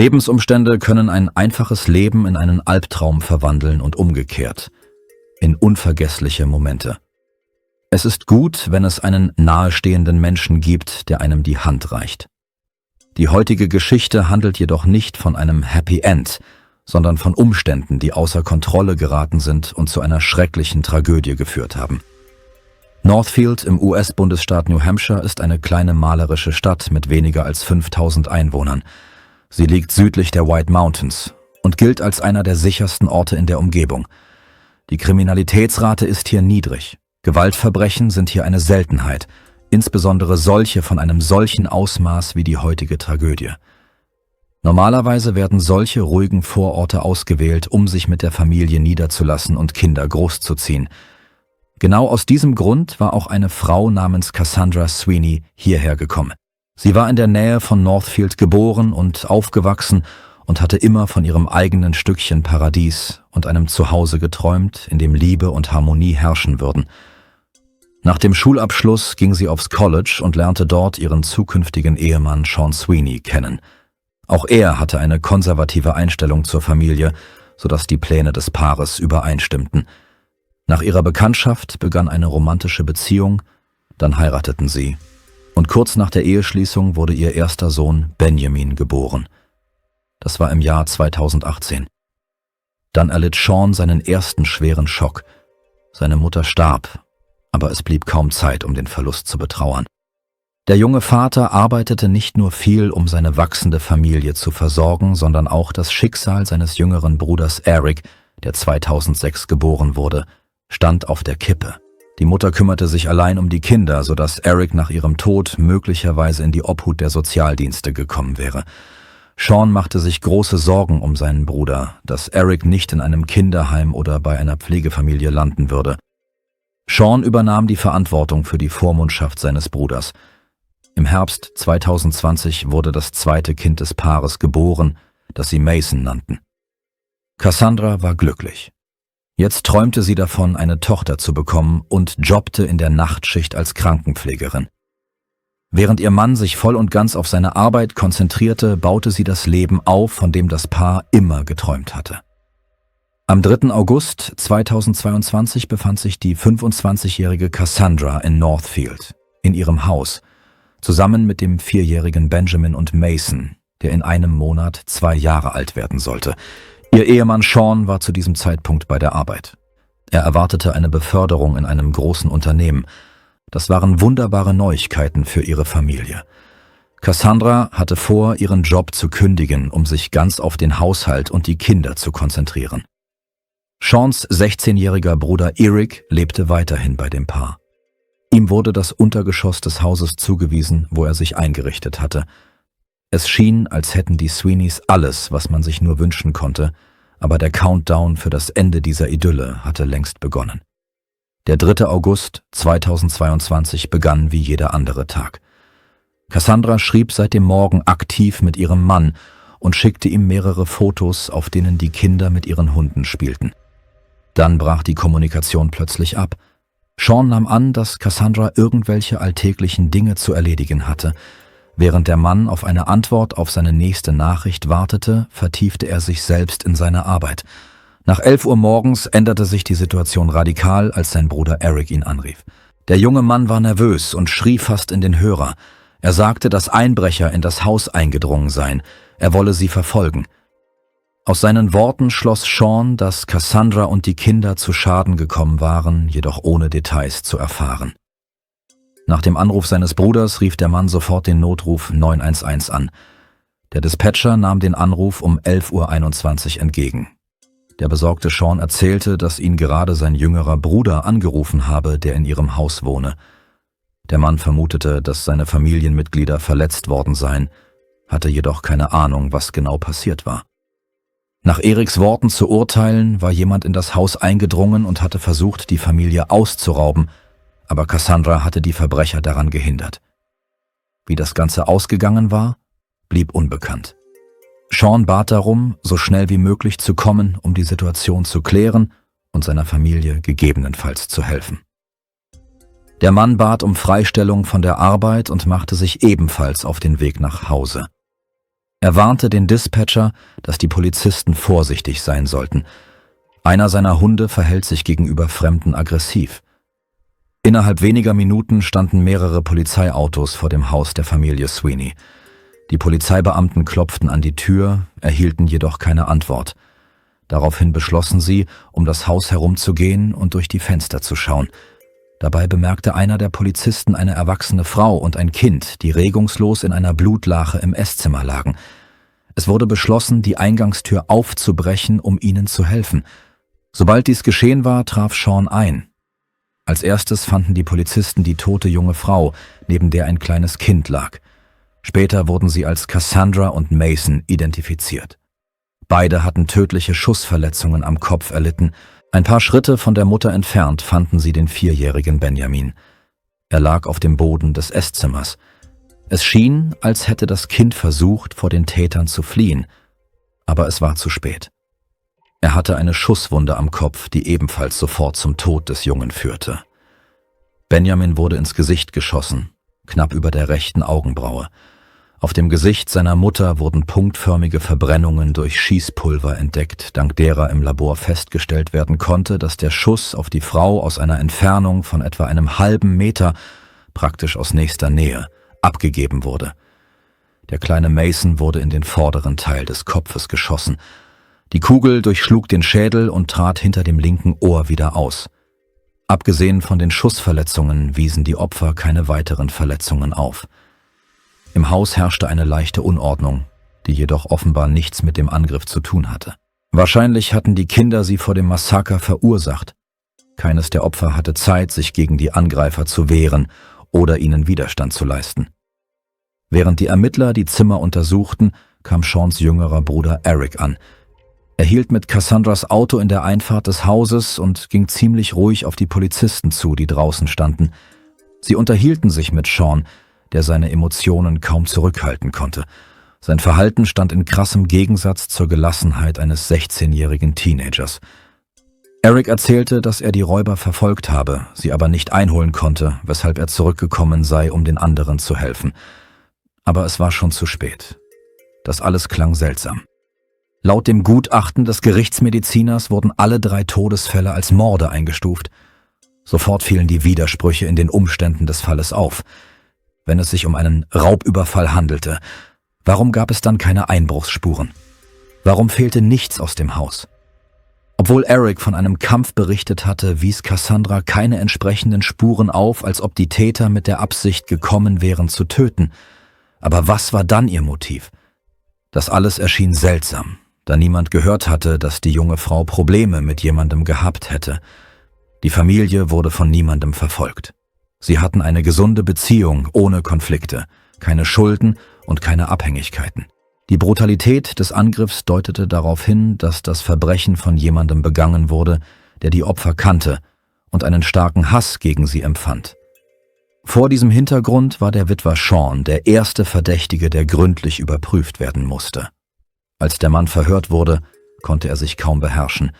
Lebensumstände können ein einfaches Leben in einen Albtraum verwandeln und umgekehrt, in unvergessliche Momente. Es ist gut, wenn es einen nahestehenden Menschen gibt, der einem die Hand reicht. Die heutige Geschichte handelt jedoch nicht von einem Happy End, sondern von Umständen, die außer Kontrolle geraten sind und zu einer schrecklichen Tragödie geführt haben. Northfield im US-Bundesstaat New Hampshire ist eine kleine malerische Stadt mit weniger als 5000 Einwohnern. Sie liegt südlich der White Mountains und gilt als einer der sichersten Orte in der Umgebung. Die Kriminalitätsrate ist hier niedrig. Gewaltverbrechen sind hier eine Seltenheit, insbesondere solche von einem solchen Ausmaß wie die heutige Tragödie. Normalerweise werden solche ruhigen Vororte ausgewählt, um sich mit der Familie niederzulassen und Kinder großzuziehen. Genau aus diesem Grund war auch eine Frau namens Cassandra Sweeney hierher gekommen. Sie war in der Nähe von Northfield geboren und aufgewachsen und hatte immer von ihrem eigenen Stückchen Paradies und einem Zuhause geträumt, in dem Liebe und Harmonie herrschen würden. Nach dem Schulabschluss ging sie aufs College und lernte dort ihren zukünftigen Ehemann Sean Sweeney kennen. Auch er hatte eine konservative Einstellung zur Familie, sodass die Pläne des Paares übereinstimmten. Nach ihrer Bekanntschaft begann eine romantische Beziehung, dann heirateten sie. Und kurz nach der Eheschließung wurde ihr erster Sohn Benjamin geboren. Das war im Jahr 2018. Dann erlitt Sean seinen ersten schweren Schock. Seine Mutter starb, aber es blieb kaum Zeit, um den Verlust zu betrauern. Der junge Vater arbeitete nicht nur viel, um seine wachsende Familie zu versorgen, sondern auch das Schicksal seines jüngeren Bruders Eric, der 2006 geboren wurde, stand auf der Kippe. Die Mutter kümmerte sich allein um die Kinder, sodass Eric nach ihrem Tod möglicherweise in die Obhut der Sozialdienste gekommen wäre. Sean machte sich große Sorgen um seinen Bruder, dass Eric nicht in einem Kinderheim oder bei einer Pflegefamilie landen würde. Sean übernahm die Verantwortung für die Vormundschaft seines Bruders. Im Herbst 2020 wurde das zweite Kind des Paares geboren, das sie Mason nannten. Cassandra war glücklich. Jetzt träumte sie davon, eine Tochter zu bekommen und jobbte in der Nachtschicht als Krankenpflegerin. Während ihr Mann sich voll und ganz auf seine Arbeit konzentrierte, baute sie das Leben auf, von dem das Paar immer geträumt hatte. Am 3. August 2022 befand sich die 25-jährige Cassandra in Northfield, in ihrem Haus, zusammen mit dem 4-jährigen Benjamin und Mason, der in einem Monat 2 Jahre alt werden sollte. Ihr Ehemann Sean war zu diesem Zeitpunkt bei der Arbeit. Er erwartete eine Beförderung in einem großen Unternehmen. Das waren wunderbare Neuigkeiten für ihre Familie. Cassandra hatte vor, ihren Job zu kündigen, um sich ganz auf den Haushalt und die Kinder zu konzentrieren. Seans 16-jähriger Bruder Eric lebte weiterhin bei dem Paar. Ihm wurde das Untergeschoss des Hauses zugewiesen, wo er sich eingerichtet hatte. Es schien, als hätten die Sweeneys alles, was man sich nur wünschen konnte, aber der Countdown für das Ende dieser Idylle hatte längst begonnen. Der 3. August 2022 begann wie jeder andere Tag. Cassandra schrieb seit dem Morgen aktiv mit ihrem Mann und schickte ihm mehrere Fotos, auf denen die Kinder mit ihren Hunden spielten. Dann brach die Kommunikation plötzlich ab. Sean nahm an, dass Cassandra irgendwelche alltäglichen Dinge zu erledigen hatte. Während der Mann auf eine Antwort auf seine nächste Nachricht wartete, vertiefte er sich selbst in seine Arbeit. Nach 11 Uhr morgens änderte sich die Situation radikal, als sein Bruder Eric ihn anrief. Der junge Mann war nervös und schrie fast in den Hörer. Er sagte, dass Einbrecher in das Haus eingedrungen seien. Er wolle sie verfolgen. Aus seinen Worten schloss Sean, dass Cassandra und die Kinder zu Schaden gekommen waren, jedoch ohne Details zu erfahren. Nach dem Anruf seines Bruders rief der Mann sofort den Notruf 911 an. Der Dispatcher nahm den Anruf um 11:21 Uhr entgegen. Der besorgte Sean erzählte, dass ihn gerade sein jüngerer Bruder angerufen habe, der in ihrem Haus wohne. Der Mann vermutete, dass seine Familienmitglieder verletzt worden seien, hatte jedoch keine Ahnung, was genau passiert war. Nach Erics Worten zu urteilen, war jemand in das Haus eingedrungen und hatte versucht, die Familie auszurauben, aber Cassandra hatte die Verbrecher daran gehindert. Wie das Ganze ausgegangen war, blieb unbekannt. Sean bat darum, so schnell wie möglich zu kommen, um die Situation zu klären und seiner Familie gegebenenfalls zu helfen. Der Mann bat um Freistellung von der Arbeit und machte sich ebenfalls auf den Weg nach Hause. Er warnte den Dispatcher, dass die Polizisten vorsichtig sein sollten. Einer seiner Hunde verhält sich gegenüber Fremden aggressiv. Innerhalb weniger Minuten standen mehrere Polizeiautos vor dem Haus der Familie Sweeney. Die Polizeibeamten klopften an die Tür, erhielten jedoch keine Antwort. Daraufhin beschlossen sie, um das Haus herumzugehen und durch die Fenster zu schauen. Dabei bemerkte einer der Polizisten eine erwachsene Frau und ein Kind, die regungslos in einer Blutlache im Esszimmer lagen. Es wurde beschlossen, die Eingangstür aufzubrechen, um ihnen zu helfen. Sobald dies geschehen war, traf Sean ein. Als erstes fanden die Polizisten die tote junge Frau, neben der ein kleines Kind lag. Später wurden sie als Cassandra und Mason identifiziert. Beide hatten tödliche Schussverletzungen am Kopf erlitten. Ein paar Schritte von der Mutter entfernt fanden sie den 4-jährigen Benjamin. Er lag auf dem Boden des Esszimers. Es schien, als hätte das Kind versucht, vor den Tätern zu fliehen, aber es war zu spät. Er hatte eine Schusswunde am Kopf, die ebenfalls sofort zum Tod des Jungen führte. Benjamin wurde ins Gesicht geschossen, knapp über der rechten Augenbraue. Auf dem Gesicht seiner Mutter wurden punktförmige Verbrennungen durch Schießpulver entdeckt, dank derer im Labor festgestellt werden konnte, dass der Schuss auf die Frau aus einer Entfernung von etwa einem halben Meter, praktisch aus nächster Nähe, abgegeben wurde. Der kleine Mason wurde in den vorderen Teil des Kopfes geschossen. Die Kugel durchschlug den Schädel und trat hinter dem linken Ohr wieder aus. Abgesehen von den Schussverletzungen wiesen die Opfer keine weiteren Verletzungen auf. Im Haus herrschte eine leichte Unordnung, die jedoch offenbar nichts mit dem Angriff zu tun hatte. Wahrscheinlich hatten die Kinder sie vor dem Massaker verursacht. Keines der Opfer hatte Zeit, sich gegen die Angreifer zu wehren oder ihnen Widerstand zu leisten. Während die Ermittler die Zimmer untersuchten, kam Seans jüngerer Bruder Eric an. Er hielt mit Cassandras Auto in der Einfahrt des Hauses und ging ziemlich ruhig auf die Polizisten zu, die draußen standen. Sie unterhielten sich mit Sean, der seine Emotionen kaum zurückhalten konnte. Sein Verhalten stand in krassem Gegensatz zur Gelassenheit eines 16-jährigen Teenagers. Eric erzählte, dass er die Räuber verfolgt habe, sie aber nicht einholen konnte, weshalb er zurückgekommen sei, um den anderen zu helfen. Aber es war schon zu spät. Das alles klang seltsam. Laut dem Gutachten des Gerichtsmediziners wurden alle 3 Todesfälle als Morde eingestuft. Sofort fielen die Widersprüche in den Umständen des Falles auf. Wenn es sich um einen Raubüberfall handelte, warum gab es dann keine Einbruchsspuren? Warum fehlte nichts aus dem Haus? Obwohl Eric von einem Kampf berichtet hatte, wies Cassandra keine entsprechenden Spuren auf, als ob die Täter mit der Absicht gekommen wären zu töten. Aber was war dann ihr Motiv? Das alles erschien seltsam, da niemand gehört hatte, dass die junge Frau Probleme mit jemandem gehabt hätte. Die Familie wurde von niemandem verfolgt. Sie hatten eine gesunde Beziehung ohne Konflikte, keine Schulden und keine Abhängigkeiten. Die Brutalität des Angriffs deutete darauf hin, dass das Verbrechen von jemandem begangen wurde, der die Opfer kannte und einen starken Hass gegen sie empfand. Vor diesem Hintergrund war der Witwer Sean der erste Verdächtige, der gründlich überprüft werden musste. Als der Mann verhört wurde, konnte er sich kaum beherrschen.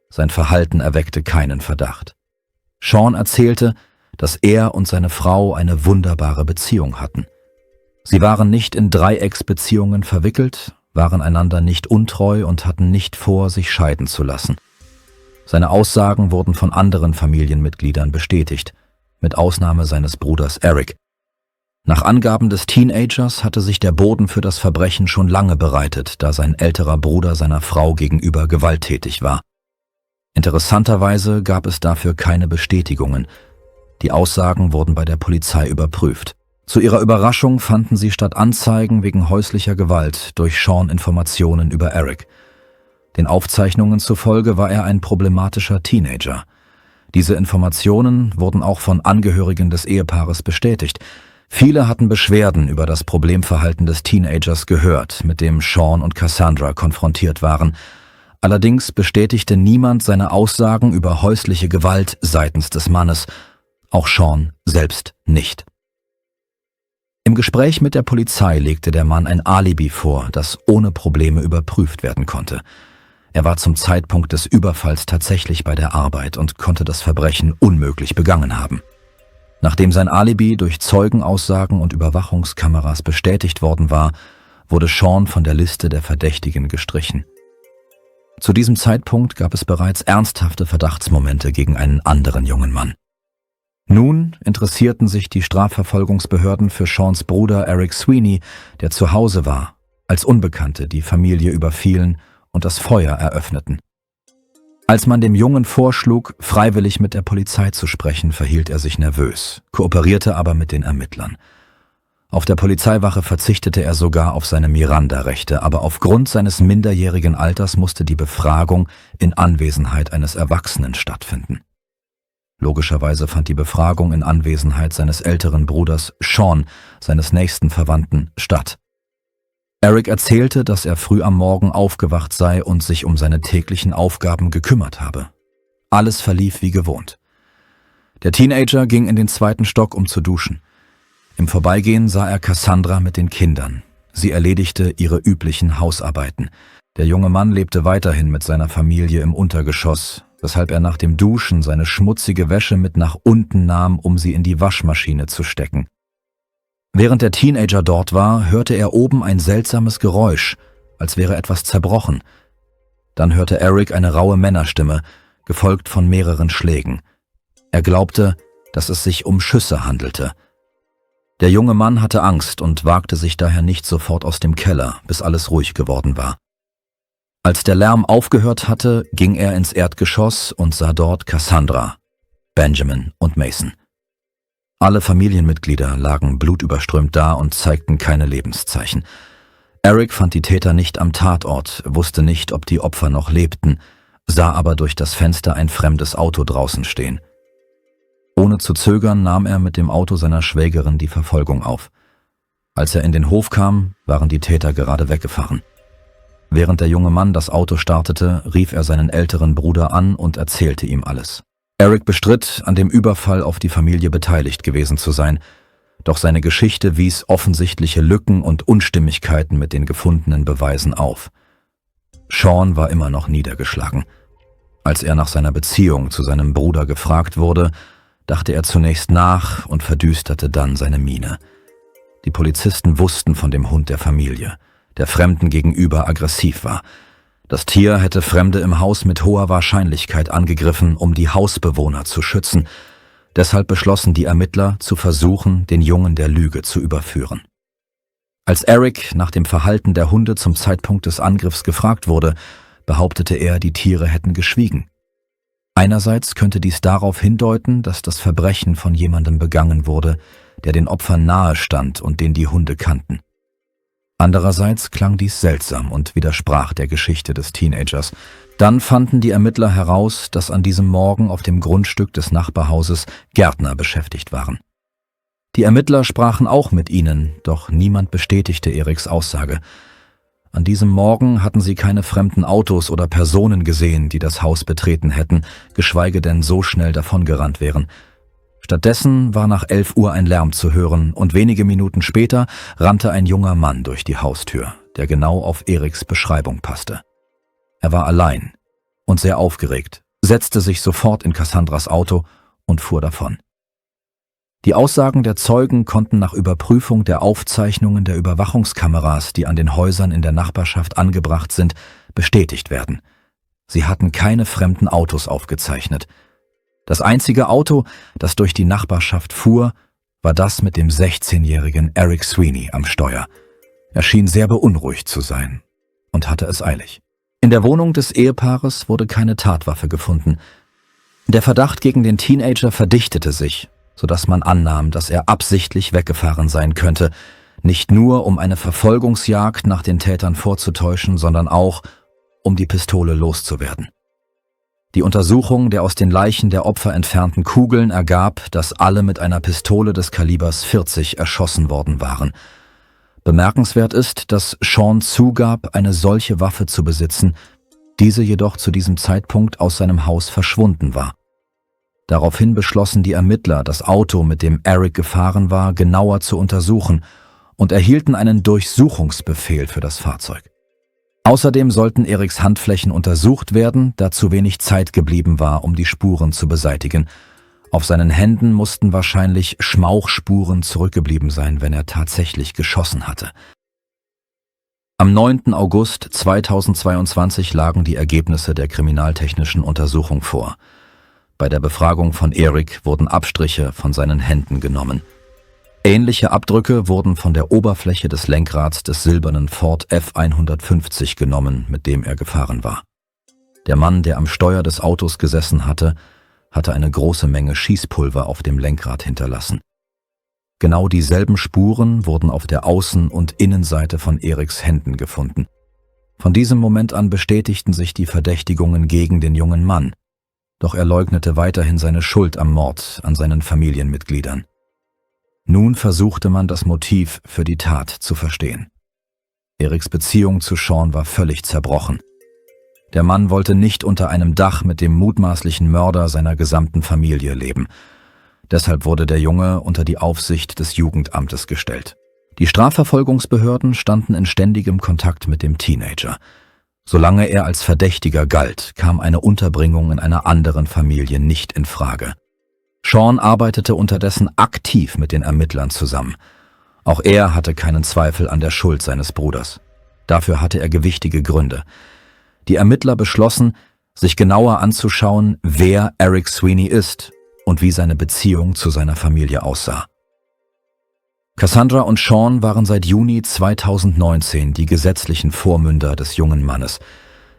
Sein Verhalten erweckte keinen Verdacht. Sean erzählte, dass er und seine Frau eine wunderbare Beziehung hatten. Sie waren nicht in Dreiecksbeziehungen verwickelt, waren einander nicht untreu und hatten nicht vor, sich scheiden zu lassen. Seine Aussagen wurden von anderen Familienmitgliedern bestätigt, mit Ausnahme seines Bruders Eric. Nach Angaben des Teenagers hatte sich der Boden für das Verbrechen schon lange bereitet, da sein älterer Bruder seiner Frau gegenüber gewalttätig war. Interessanterweise gab es dafür keine Bestätigungen. Die Aussagen wurden bei der Polizei überprüft. Zu ihrer Überraschung fanden sie statt Anzeigen wegen häuslicher Gewalt durch Sean Informationen über Eric. Den Aufzeichnungen zufolge war er ein problematischer Teenager. Diese Informationen wurden auch von Angehörigen des Ehepaares bestätigt. Viele hatten Beschwerden über das Problemverhalten des Teenagers gehört, mit dem Sean und Cassandra konfrontiert waren. Allerdings bestätigte niemand seine Aussagen über häusliche Gewalt seitens des Mannes, auch Sean selbst nicht. Im Gespräch mit der Polizei legte der Mann ein Alibi vor, das ohne Probleme überprüft werden konnte. Er war zum Zeitpunkt des Überfalls tatsächlich bei der Arbeit und konnte das Verbrechen unmöglich begangen haben. Nachdem sein Alibi durch Zeugenaussagen und Überwachungskameras bestätigt worden war, wurde Sean von der Liste der Verdächtigen gestrichen. Zu diesem Zeitpunkt gab es bereits ernsthafte Verdachtsmomente gegen einen anderen jungen Mann. Nun interessierten sich die Strafverfolgungsbehörden für Seans Bruder Eric Sweeney, der zu Hause war, als Unbekannte die Familie überfielen und das Feuer eröffneten. Als man dem Jungen vorschlug, freiwillig mit der Polizei zu sprechen, verhielt er sich nervös, kooperierte aber mit den Ermittlern. Auf der Polizeiwache verzichtete er sogar auf seine Miranda-Rechte, aber aufgrund seines minderjährigen Alters musste die Befragung in Anwesenheit eines Erwachsenen stattfinden. Logischerweise fand die Befragung in Anwesenheit seines älteren Bruders Sean, seines nächsten Verwandten, statt. Eric erzählte, dass er früh am Morgen aufgewacht sei und sich um seine täglichen Aufgaben gekümmert habe. Alles verlief wie gewohnt. Der Teenager ging in den 2. Stock, um zu duschen. Im Vorbeigehen sah er Cassandra mit den Kindern. Sie erledigte ihre üblichen Hausarbeiten. Der junge Mann lebte weiterhin mit seiner Familie im Untergeschoss, weshalb er nach dem Duschen seine schmutzige Wäsche mit nach unten nahm, um sie in die Waschmaschine zu stecken. Während der Teenager dort war, hörte er oben ein seltsames Geräusch, als wäre etwas zerbrochen. Dann hörte Eric eine raue Männerstimme, gefolgt von mehreren Schlägen. Er glaubte, dass es sich um Schüsse handelte. Der junge Mann hatte Angst und wagte sich daher nicht sofort aus dem Keller, bis alles ruhig geworden war. Als der Lärm aufgehört hatte, ging er ins Erdgeschoss und sah dort Cassandra, Benjamin und Mason. Alle Familienmitglieder lagen blutüberströmt da und zeigten keine Lebenszeichen. Eric fand die Täter nicht am Tatort, wusste nicht, ob die Opfer noch lebten, sah aber durch das Fenster ein fremdes Auto draußen stehen. Ohne zu zögern nahm er mit dem Auto seiner Schwägerin die Verfolgung auf. Als er in den Hof kam, waren die Täter gerade weggefahren. Während der junge Mann das Auto startete, rief er seinen älteren Bruder an und erzählte ihm alles. Eric bestritt, an dem Überfall auf die Familie beteiligt gewesen zu sein, doch seine Geschichte wies offensichtliche Lücken und Unstimmigkeiten mit den gefundenen Beweisen auf. Sean war immer noch niedergeschlagen. Als er nach seiner Beziehung zu seinem Bruder gefragt wurde, dachte er zunächst nach und verdüsterte dann seine Miene. Die Polizisten wussten von dem Hund der Familie, der Fremden gegenüber aggressiv war. Das Tier hätte Fremde im Haus mit hoher Wahrscheinlichkeit angegriffen, um die Hausbewohner zu schützen. Deshalb beschlossen die Ermittler, zu versuchen, den Jungen der Lüge zu überführen. Als Eric nach dem Verhalten der Hunde zum Zeitpunkt des Angriffs gefragt wurde, behauptete er, die Tiere hätten geschwiegen. Einerseits könnte dies darauf hindeuten, dass das Verbrechen von jemandem begangen wurde, der den Opfern nahe stand und den die Hunde kannten. Andererseits klang dies seltsam und widersprach der Geschichte des Teenagers. Dann fanden die Ermittler heraus, dass an diesem Morgen auf dem Grundstück des Nachbarhauses Gärtner beschäftigt waren. Die Ermittler sprachen auch mit ihnen, doch niemand bestätigte Erics Aussage. An diesem Morgen hatten sie keine fremden Autos oder Personen gesehen, die das Haus betreten hätten, geschweige denn so schnell davongerannt wären. Stattdessen war nach 11 Uhr ein Lärm zu hören und wenige Minuten später rannte ein junger Mann durch die Haustür, der genau auf Erics Beschreibung passte. Er war allein und sehr aufgeregt, setzte sich sofort in Cassandras Auto und fuhr davon. Die Aussagen der Zeugen konnten nach Überprüfung der Aufzeichnungen der Überwachungskameras, die an den Häusern in der Nachbarschaft angebracht sind, bestätigt werden. Sie hatten keine fremden Autos aufgezeichnet. Das einzige Auto, das durch die Nachbarschaft fuhr, war das mit dem 16-jährigen Eric Sweeney am Steuer. Er schien sehr beunruhigt zu sein und hatte es eilig. In der Wohnung des Ehepaares wurde keine Tatwaffe gefunden. Der Verdacht gegen den Teenager verdichtete sich, sodass man annahm, dass er absichtlich weggefahren sein könnte, nicht nur um eine Verfolgungsjagd nach den Tätern vorzutäuschen, sondern auch, um die Pistole loszuwerden. Die Untersuchung der aus den Leichen der Opfer entfernten Kugeln ergab, dass alle mit einer Pistole des Kalibers 40 erschossen worden waren. Bemerkenswert ist, dass Sean zugab, eine solche Waffe zu besitzen, diese jedoch zu diesem Zeitpunkt aus seinem Haus verschwunden war. Daraufhin beschlossen die Ermittler, das Auto, mit dem Eric gefahren war, genauer zu untersuchen und erhielten einen Durchsuchungsbefehl für das Fahrzeug. Außerdem sollten Erics Handflächen untersucht werden, da zu wenig Zeit geblieben war, um die Spuren zu beseitigen. Auf seinen Händen mussten wahrscheinlich Schmauchspuren zurückgeblieben sein, wenn er tatsächlich geschossen hatte. Am 9. August 2022 lagen die Ergebnisse der kriminaltechnischen Untersuchung vor. Bei der Befragung von Eric wurden Abstriche von seinen Händen genommen. Ähnliche Abdrücke wurden von der Oberfläche des Lenkrads des silbernen Ford F150 genommen, mit dem er gefahren war. Der Mann, der am Steuer des Autos gesessen hatte, hatte eine große Menge Schießpulver auf dem Lenkrad hinterlassen. Genau dieselben Spuren wurden auf der Außen- und Innenseite von Erics Händen gefunden. Von diesem Moment an bestätigten sich die Verdächtigungen gegen den jungen Mann, doch er leugnete weiterhin seine Schuld am Mord an seinen Familienmitgliedern. Nun versuchte man, das Motiv für die Tat zu verstehen. Erics Beziehung zu Sean war völlig zerbrochen. Der Mann wollte nicht unter einem Dach mit dem mutmaßlichen Mörder seiner gesamten Familie leben. Deshalb wurde der Junge unter die Aufsicht des Jugendamtes gestellt. Die Strafverfolgungsbehörden standen in ständigem Kontakt mit dem Teenager. Solange er als Verdächtiger galt, kam eine Unterbringung in einer anderen Familie nicht in Frage. Sean arbeitete unterdessen aktiv mit den Ermittlern zusammen. Auch er hatte keinen Zweifel an der Schuld seines Bruders. Dafür hatte er gewichtige Gründe. Die Ermittler beschlossen, sich genauer anzuschauen, wer Eric Sweeney ist und wie seine Beziehung zu seiner Familie aussah. Cassandra und Sean waren seit Juni 2019 die gesetzlichen Vormünder des jungen Mannes.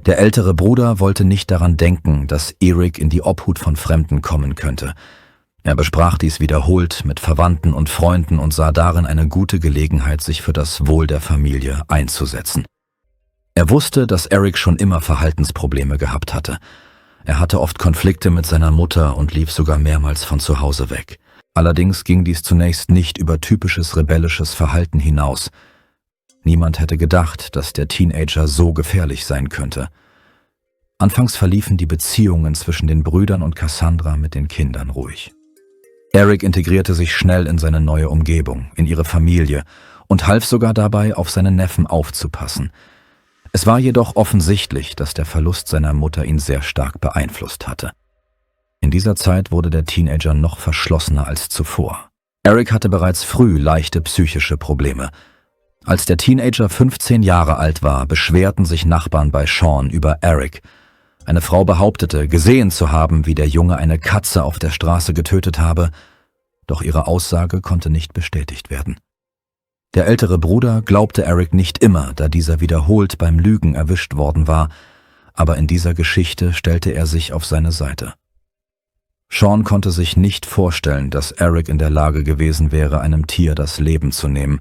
Der ältere Bruder wollte nicht daran denken, dass Eric in die Obhut von Fremden kommen könnte. Er besprach dies wiederholt mit Verwandten und Freunden und sah darin eine gute Gelegenheit, sich für das Wohl der Familie einzusetzen. Er wusste, dass Eric schon immer Verhaltensprobleme gehabt hatte. Er hatte oft Konflikte mit seiner Mutter und lief sogar mehrmals von zu Hause weg. Allerdings ging dies zunächst nicht über typisches rebellisches Verhalten hinaus. Niemand hätte gedacht, dass der Teenager so gefährlich sein könnte. Anfangs verliefen die Beziehungen zwischen den Brüdern und Cassandra mit den Kindern ruhig. Eric integrierte sich schnell in seine neue Umgebung, in ihre Familie und half sogar dabei, auf seinen Neffen aufzupassen. Es war jedoch offensichtlich, dass der Verlust seiner Mutter ihn sehr stark beeinflusst hatte. In dieser Zeit wurde der Teenager noch verschlossener als zuvor. Eric hatte bereits früh leichte psychische Probleme. Als der Teenager 15 Jahre alt war, beschwerten sich Nachbarn bei Sean über Eric. Eine Frau behauptete, gesehen zu haben, wie der Junge eine Katze auf der Straße getötet habe, doch ihre Aussage konnte nicht bestätigt werden. Der ältere Bruder glaubte Eric nicht immer, da dieser wiederholt beim Lügen erwischt worden war, aber in dieser Geschichte stellte er sich auf seine Seite. Sean konnte sich nicht vorstellen, dass Eric in der Lage gewesen wäre, einem Tier das Leben zu nehmen.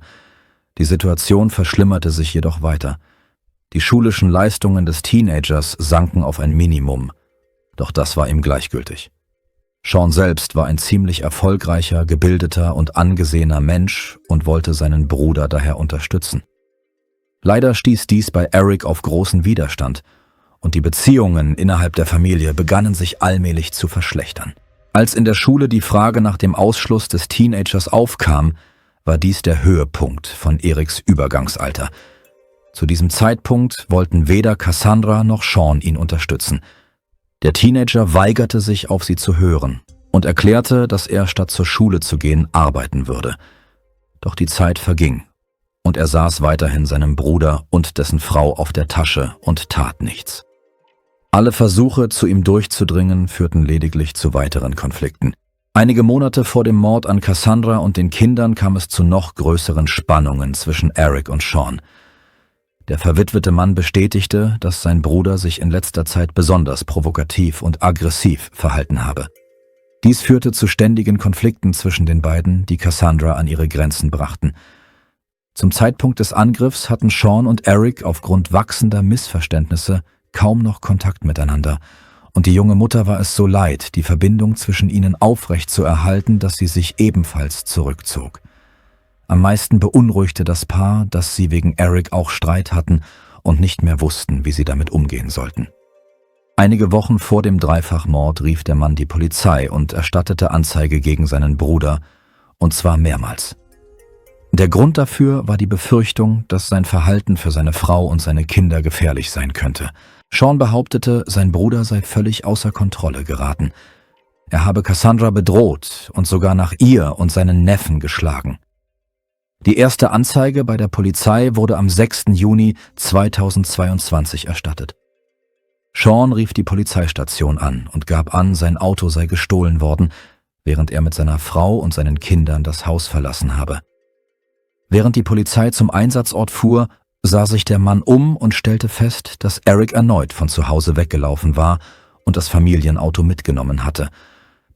Die Situation verschlimmerte sich jedoch weiter. Die schulischen Leistungen des Teenagers sanken auf ein Minimum, doch das war ihm gleichgültig. Sean selbst war ein ziemlich erfolgreicher, gebildeter und angesehener Mensch und wollte seinen Bruder daher unterstützen. Leider stieß dies bei Eric auf großen Widerstand und die Beziehungen innerhalb der Familie begannen sich allmählich zu verschlechtern. Als in der Schule die Frage nach dem Ausschluss des Teenagers aufkam, war dies der Höhepunkt von Erics Übergangsalter. Zu diesem Zeitpunkt wollten weder Cassandra noch Sean ihn unterstützen. Der Teenager weigerte sich, auf sie zu hören und erklärte, dass er statt zur Schule zu gehen arbeiten würde. Doch die Zeit verging und er saß weiterhin seinem Bruder und dessen Frau auf der Tasche und tat nichts. Alle Versuche, zu ihm durchzudringen, führten lediglich zu weiteren Konflikten. Einige Monate vor dem Mord an Cassandra und den Kindern kam es zu noch größeren Spannungen zwischen Eric und Sean. Der verwitwete Mann bestätigte, dass sein Bruder sich in letzter Zeit besonders provokativ und aggressiv verhalten habe. Dies führte zu ständigen Konflikten zwischen den beiden, die Cassandra an ihre Grenzen brachten. Zum Zeitpunkt des Angriffs hatten Sean und Eric aufgrund wachsender Missverständnisse kaum noch Kontakt miteinander, und die junge Mutter war es so leid, die Verbindung zwischen ihnen aufrecht zu erhalten, dass sie sich ebenfalls zurückzog. Am meisten beunruhigte das Paar, dass sie wegen Eric auch Streit hatten und nicht mehr wussten, wie sie damit umgehen sollten. Einige Wochen vor dem Dreifachmord rief der Mann die Polizei und erstattete Anzeige gegen seinen Bruder, und zwar mehrmals. Der Grund dafür war die Befürchtung, dass sein Verhalten für seine Frau und seine Kinder gefährlich sein könnte. Sean behauptete, sein Bruder sei völlig außer Kontrolle geraten. Er habe Cassandra bedroht und sogar nach ihr und seinen Neffen geschlagen. Die erste Anzeige bei der Polizei wurde am 6. Juni 2022 erstattet. Sean rief die Polizeistation an und gab an, sein Auto sei gestohlen worden, während er mit seiner Frau und seinen Kindern das Haus verlassen habe. Während die Polizei zum Einsatzort fuhr, sah sich der Mann um und stellte fest, dass Eric erneut von zu Hause weggelaufen war und das Familienauto mitgenommen hatte.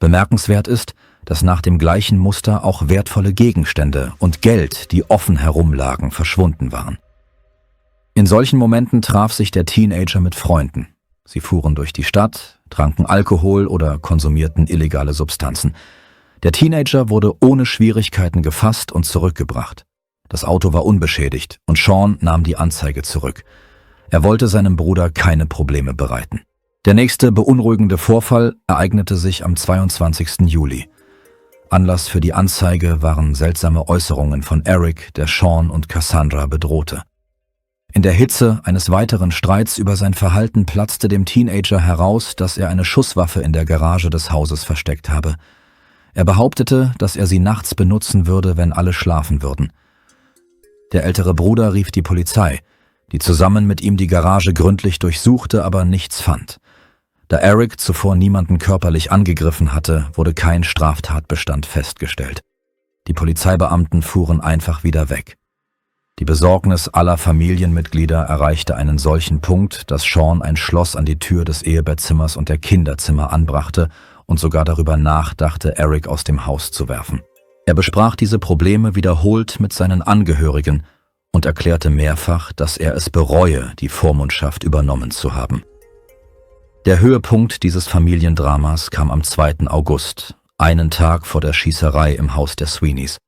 Bemerkenswert ist, dass nach dem gleichen Muster auch wertvolle Gegenstände und Geld, die offen herumlagen, verschwunden waren. In solchen Momenten traf sich der Teenager mit Freunden. Sie fuhren durch die Stadt, tranken Alkohol oder konsumierten illegale Substanzen. Der Teenager wurde ohne Schwierigkeiten gefasst und zurückgebracht. Das Auto war unbeschädigt und Sean nahm die Anzeige zurück. Er wollte seinem Bruder keine Probleme bereiten. Der nächste beunruhigende Vorfall ereignete sich am 22. Juli. Anlass für die Anzeige waren seltsame Äußerungen von Eric, der Sean und Cassandra bedrohte. In der Hitze eines weiteren Streits über sein Verhalten platzte dem Teenager heraus, dass er eine Schusswaffe in der Garage des Hauses versteckt habe. Er behauptete, dass er sie nachts benutzen würde, wenn alle schlafen würden. Der ältere Bruder rief die Polizei, die zusammen mit ihm die Garage gründlich durchsuchte, aber nichts fand. Da Eric zuvor niemanden körperlich angegriffen hatte, wurde kein Straftatbestand festgestellt. Die Polizeibeamten fuhren einfach wieder weg. Die Besorgnis aller Familienmitglieder erreichte einen solchen Punkt, dass Sean ein Schloss an die Tür des Ehebettzimmers und der Kinderzimmer anbrachte und sogar darüber nachdachte, Eric aus dem Haus zu werfen. Er besprach diese Probleme wiederholt mit seinen Angehörigen und erklärte mehrfach, dass er es bereue, die Vormundschaft übernommen zu haben. Der Höhepunkt dieses Familiendramas kam am 2. August, einen Tag vor der Schießerei im Haus der Sweeneys.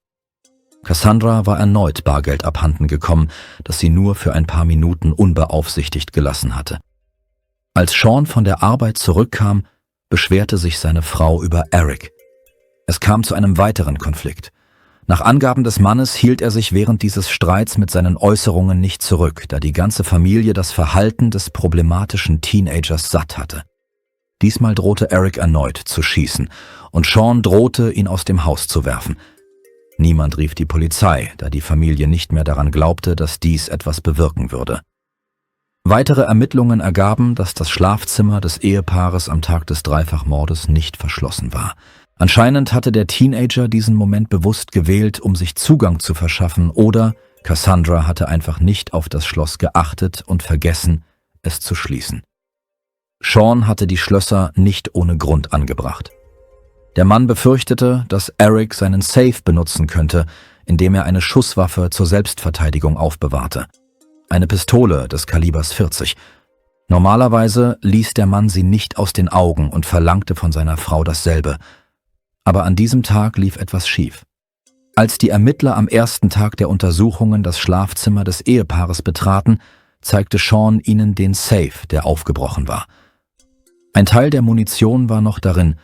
Cassandra war erneut Bargeld abhanden gekommen, das sie nur für ein paar Minuten unbeaufsichtigt gelassen hatte. Als Sean von der Arbeit zurückkam, beschwerte sich seine Frau über Eric. Es kam zu einem weiteren Konflikt. Nach Angaben des Mannes hielt er sich während dieses Streits mit seinen Äußerungen nicht zurück, da die ganze Familie das Verhalten des problematischen Teenagers satt hatte. Diesmal drohte Eric erneut zu schießen und Sean drohte, ihn aus dem Haus zu werfen. Niemand rief die Polizei, da die Familie nicht mehr daran glaubte, dass dies etwas bewirken würde. Weitere Ermittlungen ergaben, dass das Schlafzimmer des Ehepaares am Tag des Dreifachmordes nicht verschlossen war. Anscheinend hatte der Teenager diesen Moment bewusst gewählt, um sich Zugang zu verschaffen, oder Cassandra hatte einfach nicht auf das Schloss geachtet und vergessen, es zu schließen. Sean hatte die Schlösser nicht ohne Grund angebracht. Der Mann befürchtete, dass Eric seinen Safe benutzen könnte, indem er eine Schusswaffe zur Selbstverteidigung aufbewahrte. Eine Pistole des Kalibers 40. Normalerweise ließ der Mann sie nicht aus den Augen und verlangte von seiner Frau dasselbe. Aber an diesem Tag lief etwas schief. Als die Ermittler am ersten Tag der Untersuchungen das Schlafzimmer des Ehepaares betraten, zeigte Sean ihnen den Safe, der aufgebrochen war. Ein Teil der Munition war noch darin,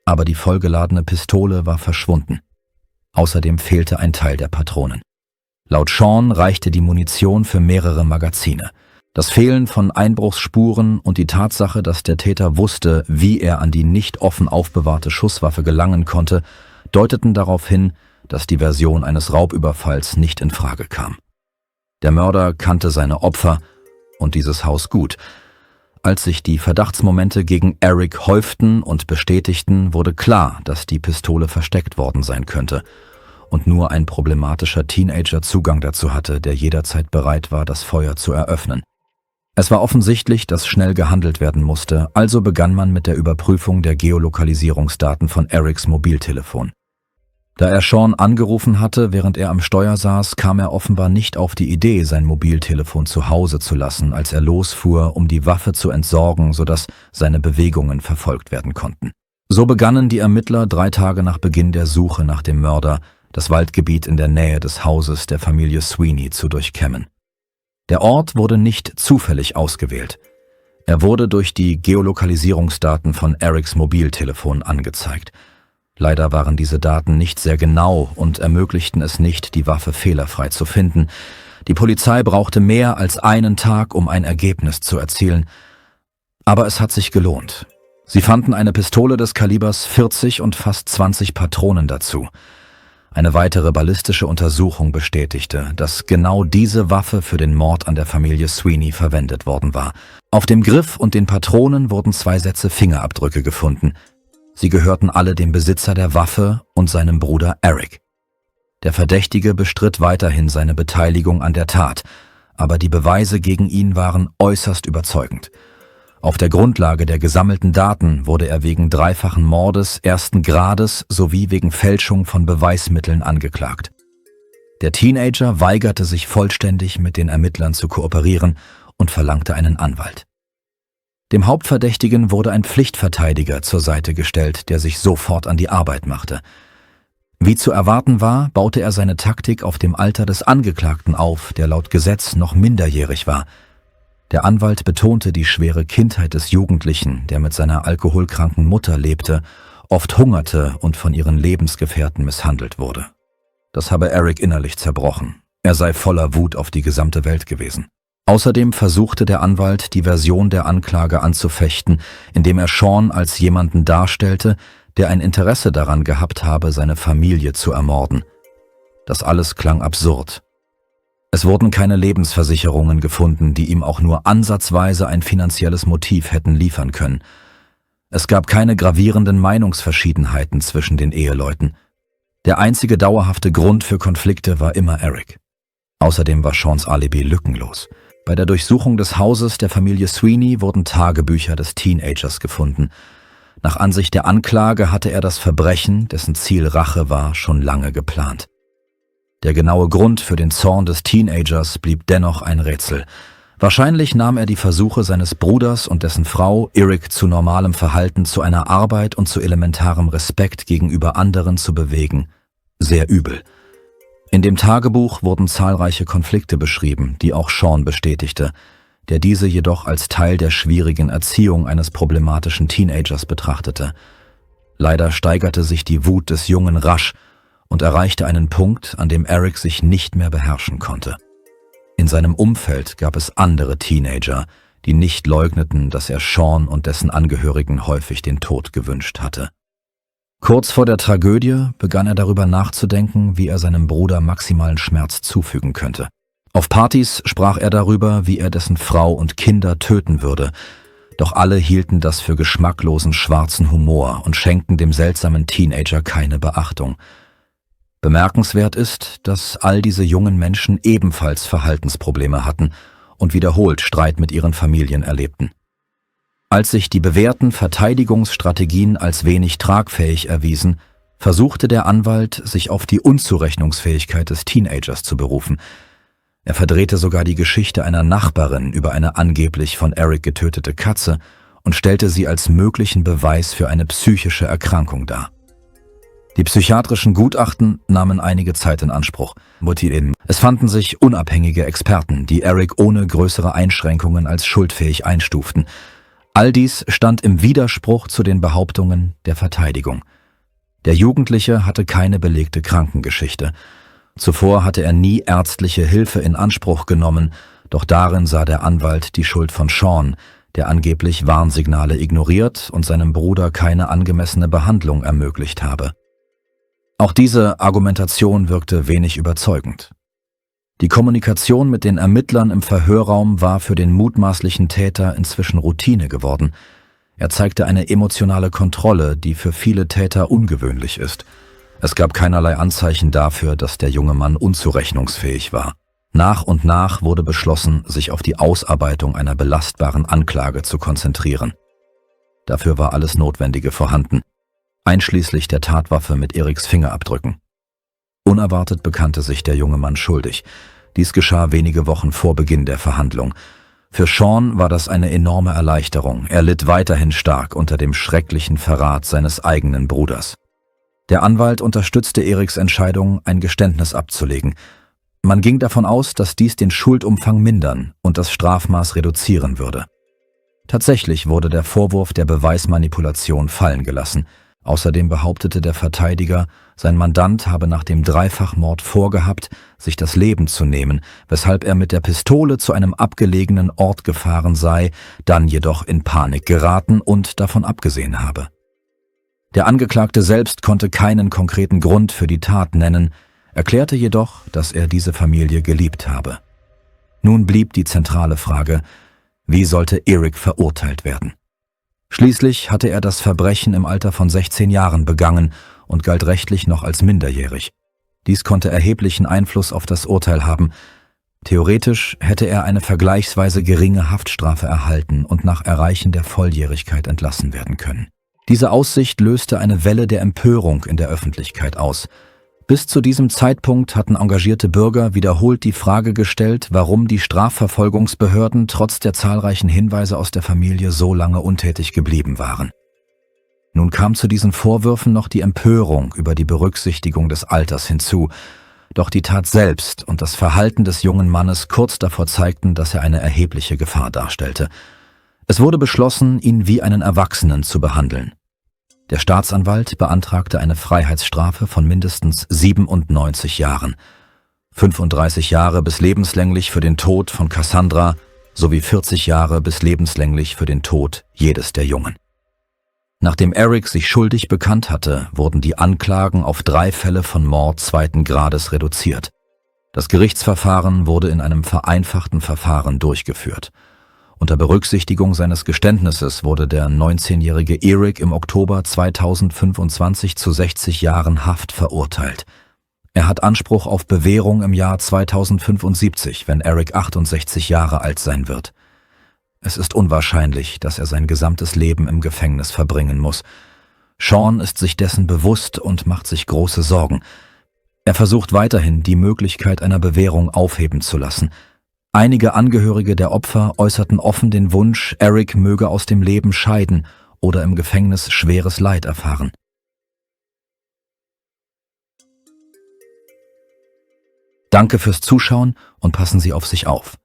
aber die vollgeladene Pistole war verschwunden. Außerdem fehlte ein Teil der Patronen. Laut Sean reichte die Munition für mehrere Magazine. Das Fehlen von Einbruchsspuren und die Tatsache, dass der Täter wusste, wie er an die nicht offen aufbewahrte Schusswaffe gelangen konnte, deuteten darauf hin, dass die Version eines Raubüberfalls nicht in Frage kam. Der Mörder kannte seine Opfer und dieses Haus gut. Als sich die Verdachtsmomente gegen Eric häuften und bestätigten, wurde klar, dass die Pistole versteckt worden sein könnte und nur ein problematischer Teenager Zugang dazu hatte, der jederzeit bereit war, das Feuer zu eröffnen. Es war offensichtlich, dass schnell gehandelt werden musste, also begann man mit der Überprüfung der Geolokalisierungsdaten von Erics Mobiltelefon. Da er Sean angerufen hatte, während er am Steuer saß, kam er offenbar nicht auf die Idee, sein Mobiltelefon zu Hause zu lassen, als er losfuhr, um die Waffe zu entsorgen, sodass seine Bewegungen verfolgt werden konnten. So begannen die Ermittler 3 Tage nach Beginn der Suche nach dem Mörder, das Waldgebiet in der Nähe des Hauses der Familie Sweeney zu durchkämmen. Der Ort wurde nicht zufällig ausgewählt. Er wurde durch die Geolokalisierungsdaten von Erics Mobiltelefon angezeigt. Leider waren diese Daten nicht sehr genau und ermöglichten es nicht, die Waffe fehlerfrei zu finden. Die Polizei brauchte mehr als einen Tag, um ein Ergebnis zu erzielen. Aber es hat sich gelohnt. Sie fanden eine Pistole des Kalibers 40 und fast 20 Patronen dazu. Eine weitere ballistische Untersuchung bestätigte, dass genau diese Waffe für den Mord an der Familie Sweeney verwendet worden war. Auf dem Griff und den Patronen wurden 2 Sätze Fingerabdrücke gefunden. Sie gehörten alle dem Besitzer der Waffe und seinem Bruder Eric. Der Verdächtige bestritt weiterhin seine Beteiligung an der Tat, aber die Beweise gegen ihn waren äußerst überzeugend. Auf der Grundlage der gesammelten Daten wurde er wegen 3-fachen Mordes 1. Grades sowie wegen Fälschung von Beweismitteln angeklagt. Der Teenager weigerte sich vollständig, mit den Ermittlern zu kooperieren und verlangte einen Anwalt. Dem Hauptverdächtigen wurde ein Pflichtverteidiger zur Seite gestellt, der sich sofort an die Arbeit machte. Wie zu erwarten war, baute er seine Taktik auf dem Alter des Angeklagten auf, der laut Gesetz noch minderjährig war. Der Anwalt betonte die schwere Kindheit des Jugendlichen, der mit seiner alkoholkranken Mutter lebte, oft hungerte und von ihren Lebensgefährten misshandelt wurde. Das habe Eric innerlich zerbrochen. Er sei voller Wut auf die gesamte Welt gewesen. Außerdem versuchte der Anwalt, die Version der Anklage anzufechten, indem er Sean als jemanden darstellte, der ein Interesse daran gehabt habe, seine Familie zu ermorden. Das alles klang absurd. Es wurden keine Lebensversicherungen gefunden, die ihm auch nur ansatzweise ein finanzielles Motiv hätten liefern können. Es gab keine gravierenden Meinungsverschiedenheiten zwischen den Eheleuten. Der einzige dauerhafte Grund für Konflikte war immer Eric. Außerdem war Seans Alibi lückenlos. Bei der Durchsuchung des Hauses der Familie Sweeney wurden Tagebücher des Teenagers gefunden. Nach Ansicht der Anklage hatte er das Verbrechen, dessen Ziel Rache war, schon lange geplant. Der genaue Grund für den Zorn des Teenagers blieb dennoch ein Rätsel. Wahrscheinlich nahm er die Versuche seines Bruders und dessen Frau, Eric, zu normalem Verhalten, zu einer Arbeit und zu elementarem Respekt gegenüber anderen zu bewegen, sehr übel. In dem Tagebuch wurden zahlreiche Konflikte beschrieben, die auch Sean bestätigte, der diese jedoch als Teil der schwierigen Erziehung eines problematischen Teenagers betrachtete. Leider steigerte sich die Wut des Jungen rasch und erreichte einen Punkt, an dem Eric sich nicht mehr beherrschen konnte. In seinem Umfeld gab es andere Teenager, die nicht leugneten, dass er Sean und dessen Angehörigen häufig den Tod gewünscht hatte. Kurz vor der Tragödie begann er darüber nachzudenken, wie er seinem Bruder maximalen Schmerz zufügen könnte. Auf Partys sprach er darüber, wie er dessen Frau und Kinder töten würde, doch alle hielten das für geschmacklosen schwarzen Humor und schenkten dem seltsamen Teenager keine Beachtung. Bemerkenswert ist, dass all diese jungen Menschen ebenfalls Verhaltensprobleme hatten und wiederholt Streit mit ihren Familien erlebten. Als sich die bewährten Verteidigungsstrategien als wenig tragfähig erwiesen, versuchte der Anwalt, sich auf die Unzurechnungsfähigkeit des Teenagers zu berufen. Er verdrehte sogar die Geschichte einer Nachbarin über eine angeblich von Eric getötete Katze und stellte sie als möglichen Beweis für eine psychische Erkrankung dar. Die psychiatrischen Gutachten nahmen einige Zeit in Anspruch. Es fanden sich unabhängige Experten, die Eric ohne größere Einschränkungen als schuldfähig einstuften. All dies stand im Widerspruch zu den Behauptungen der Verteidigung. Der Jugendliche hatte keine belegte Krankengeschichte. Zuvor hatte er nie ärztliche Hilfe in Anspruch genommen, doch darin sah der Anwalt die Schuld von Sean, der angeblich Warnsignale ignoriert und seinem Bruder keine angemessene Behandlung ermöglicht habe. Auch diese Argumentation wirkte wenig überzeugend. Die Kommunikation mit den Ermittlern im Verhörraum war für den mutmaßlichen Täter inzwischen Routine geworden. Er zeigte eine emotionale Kontrolle, die für viele Täter ungewöhnlich ist. Es gab keinerlei Anzeichen dafür, dass der junge Mann unzurechnungsfähig war. Nach und nach wurde beschlossen, sich auf die Ausarbeitung einer belastbaren Anklage zu konzentrieren. Dafür war alles Notwendige vorhanden, einschließlich der Tatwaffe mit Erics Fingerabdrücken. Unerwartet bekannte sich der junge Mann schuldig. Dies geschah wenige Wochen vor Beginn der Verhandlung. Für Sean war das eine enorme Erleichterung. Er litt weiterhin stark unter dem schrecklichen Verrat seines eigenen Bruders. Der Anwalt unterstützte Erics Entscheidung, ein Geständnis abzulegen. Man ging davon aus, dass dies den Schuldumfang mindern und das Strafmaß reduzieren würde. Tatsächlich wurde der Vorwurf der Beweismanipulation fallen gelassen. Außerdem behauptete der Verteidiger, sein Mandant habe nach dem Dreifachmord vorgehabt, sich das Leben zu nehmen, weshalb er mit der Pistole zu einem abgelegenen Ort gefahren sei, dann jedoch in Panik geraten und davon abgesehen habe. Der Angeklagte selbst konnte keinen konkreten Grund für die Tat nennen, erklärte jedoch, dass er diese Familie geliebt habe. Nun blieb die zentrale Frage: Wie sollte Eric verurteilt werden? Schließlich hatte er das Verbrechen im Alter von 16 Jahren begangen und galt rechtlich noch als minderjährig. Dies konnte erheblichen Einfluss auf das Urteil haben. Theoretisch hätte er eine vergleichsweise geringe Haftstrafe erhalten und nach Erreichen der Volljährigkeit entlassen werden können. Diese Aussicht löste eine Welle der Empörung in der Öffentlichkeit aus. Bis zu diesem Zeitpunkt hatten engagierte Bürger wiederholt die Frage gestellt, warum die Strafverfolgungsbehörden trotz der zahlreichen Hinweise aus der Familie so lange untätig geblieben waren. Nun kam zu diesen Vorwürfen noch die Empörung über die Berücksichtigung des Alters hinzu, doch die Tat selbst und das Verhalten des jungen Mannes kurz davor zeigten, dass er eine erhebliche Gefahr darstellte. Es wurde beschlossen, ihn wie einen Erwachsenen zu behandeln. Der Staatsanwalt beantragte eine Freiheitsstrafe von mindestens 97 Jahren, 35 Jahre bis lebenslänglich für den Tod von Cassandra sowie 40 Jahre bis lebenslänglich für den Tod jedes der Jungen. Nachdem Eric sich schuldig bekannt hatte, wurden die Anklagen auf 3 Fälle von Mord zweiten Grades reduziert. Das Gerichtsverfahren wurde in einem vereinfachten Verfahren durchgeführt. Unter Berücksichtigung seines Geständnisses wurde der 19-jährige Eric im Oktober 2025 zu 60 Jahren Haft verurteilt. Er hat Anspruch auf Bewährung im Jahr 2075, wenn Eric 68 Jahre alt sein wird. Es ist unwahrscheinlich, dass er sein gesamtes Leben im Gefängnis verbringen muss. Sean ist sich dessen bewusst und macht sich große Sorgen. Er versucht weiterhin, die Möglichkeit einer Bewährung aufheben zu lassen. Einige Angehörige der Opfer äußerten offen den Wunsch, Eric möge aus dem Leben scheiden oder im Gefängnis schweres Leid erfahren. Danke fürs Zuschauen und passen Sie auf sich auf.